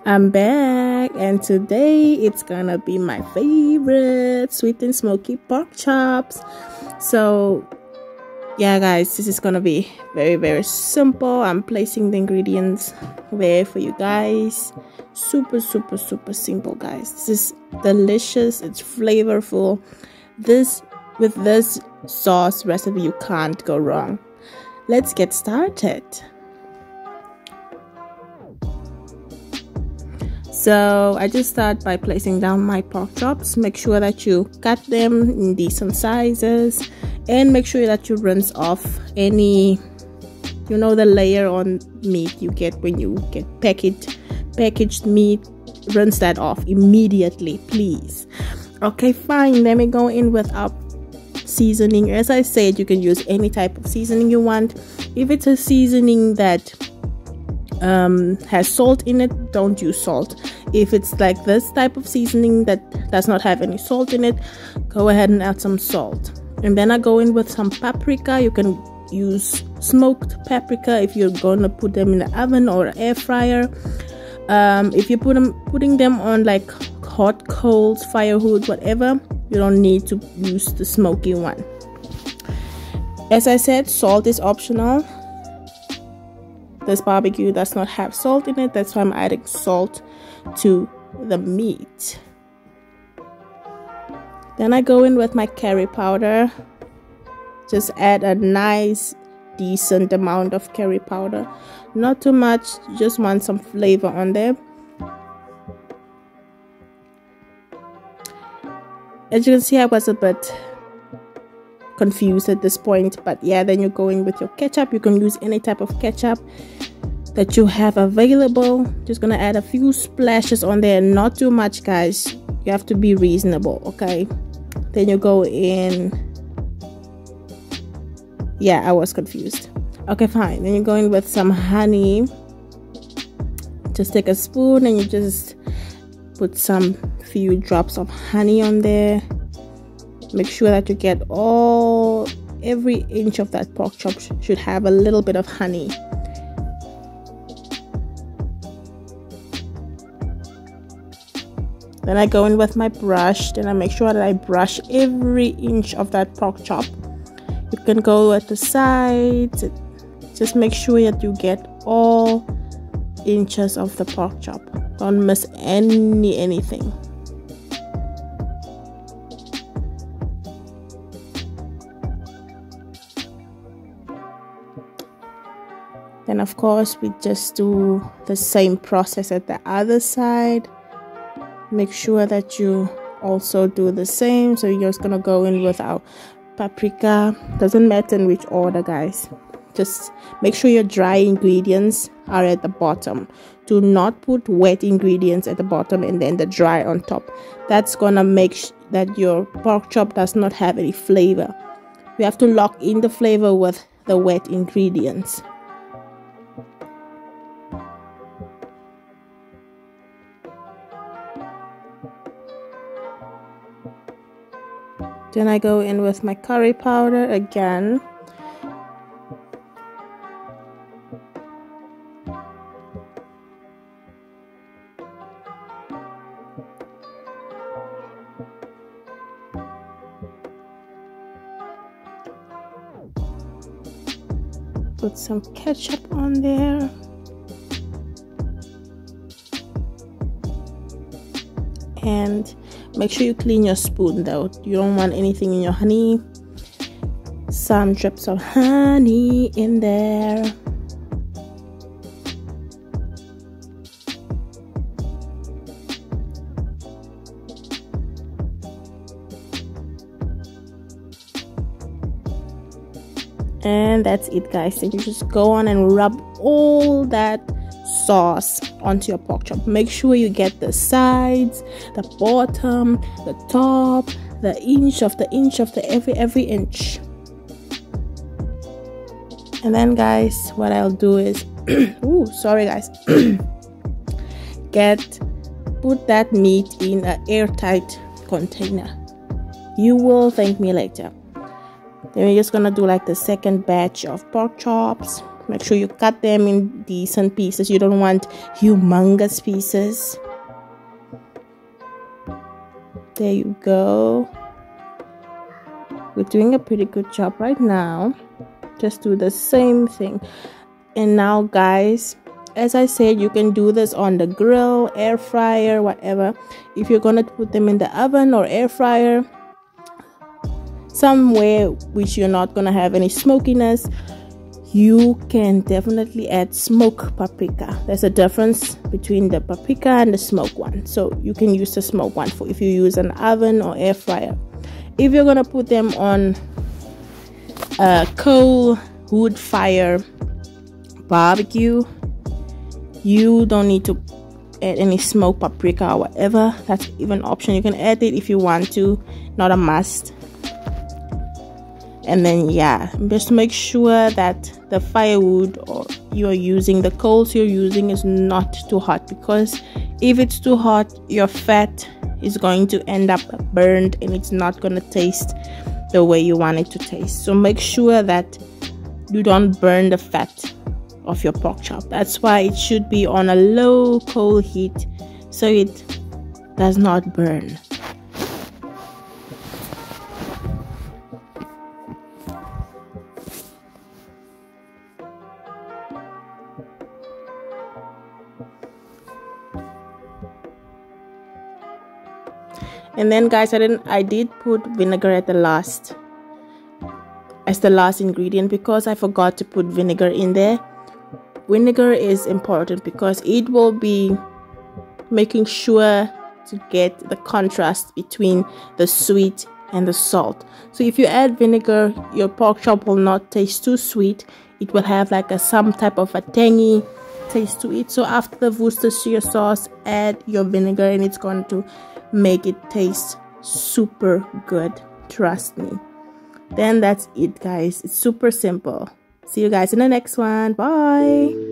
I'm back, and today it's gonna be my favorite sweet and smoky pork chops. So yeah guys, this is gonna be very simple. I'm placing the ingredients there for you guys. Super simple, guys. This is delicious, it's flavorful. With this sauce recipe, you can't go wrong. Let's get started. So I just start by placing down my pork chops. Make sure that you cut them in decent sizes, and make sure that you rinse off any, the layer on meat you get when you get packaged meat. Rinse that off immediately, please. Okay, fine. Let me go in with our seasoning. As I said, you can use any type of seasoning you want. If it's a seasoning that has salt in it, don't use salt. If it's like this type of seasoning that does not have any salt in it, go ahead and add some salt. And then I go in with some paprika. You can use smoked paprika if you're gonna put them in the oven or air fryer. If you're putting them on like hot coals, firewood, whatever, you don't need to use the smoky one. As I said, salt is optional. This barbecue does not have salt in it, that's why I'm adding salt to the meat. Then I go in with my curry powder. Just add a nice decent amount of curry powder, not too much, just want some flavor on there. As you can see, I was a bit confused at this point, but yeah, then you're going with your ketchup. You can use any type of ketchup that you have available. Just gonna add a few splashes on there, not too much, guys. You have to be reasonable, okay? Then you go in. Yeah, I was confused. Okay, fine. Then you go in with some honey. Just take a spoon and you just put some few drops of honey on there. Make sure that you get every inch of that pork chop should have a little bit of honey. Then I go in with my brush. Then I make sure that I brush every inch of that pork chop. You can go at the sides. Just make sure that you get all inches of the pork chop. Don't miss anything. Then of course we just do the same process at the other side. Make sure that you also do the same. So you're just gonna go in with our paprika. Doesn't matter in which order, guys. Just make sure your dry ingredients are at the bottom. Do not put wet ingredients at the bottom and then the dry on top. That's gonna make that your pork chop does not have any flavor. You have to lock in the flavor with the wet ingredients. Then I go in with my curry powder again. Put some ketchup on there. And make sure you clean your spoon though. You don't want anything in your honey. Some drips of honey in there. And that's it, guys. And you just go on and rub all that sauce onto your pork chop. Make sure you get the sides, the bottom, the top, the inch of every inch. And then guys, what I'll do is ooh, sorry guys. Put that meat in an airtight container. You will thank me later. Then we're just gonna do like the second batch of pork chops. Make sure you cut them in decent pieces. You don't want humongous pieces. There you go. We're doing a pretty good job right now. Just do the same thing. And now guys, as I said, you can do this on the grill, air fryer, whatever. If you're gonna put them in the oven or air fryer, somewhere which you're not gonna have any smokiness, you can definitely add smoked paprika. There's a difference between the paprika and the smoked one, so you can use the smoked one for if you use an oven or air fryer. If you're gonna put them on a coal wood fire barbecue, you don't need to add any smoked paprika or whatever. That's even an option. You can add it if you want to, not a must. And then yeah, just make sure that the firewood or you're using, the coals you're using, is not too hot, because if it's too hot, your fat is going to end up burned and it's not going to taste the way you want it to taste. So make sure that you don't burn the fat of your pork chop. That's why it should be on a low coal heat so it does not burn. And then guys, I did put vinegar at the last, as the last ingredient, because I forgot to put vinegar in there. Vinegar is important because it will be making sure to get the contrast between the sweet and the salt. So if you add vinegar, your pork chop will not taste too sweet. It will have like some type of a tangy taste to it. So after the Worcestershire sauce, add your vinegar and it's going to make it taste super good, trust me. Then that's it guys, it's super simple. See you guys in the next one. Bye.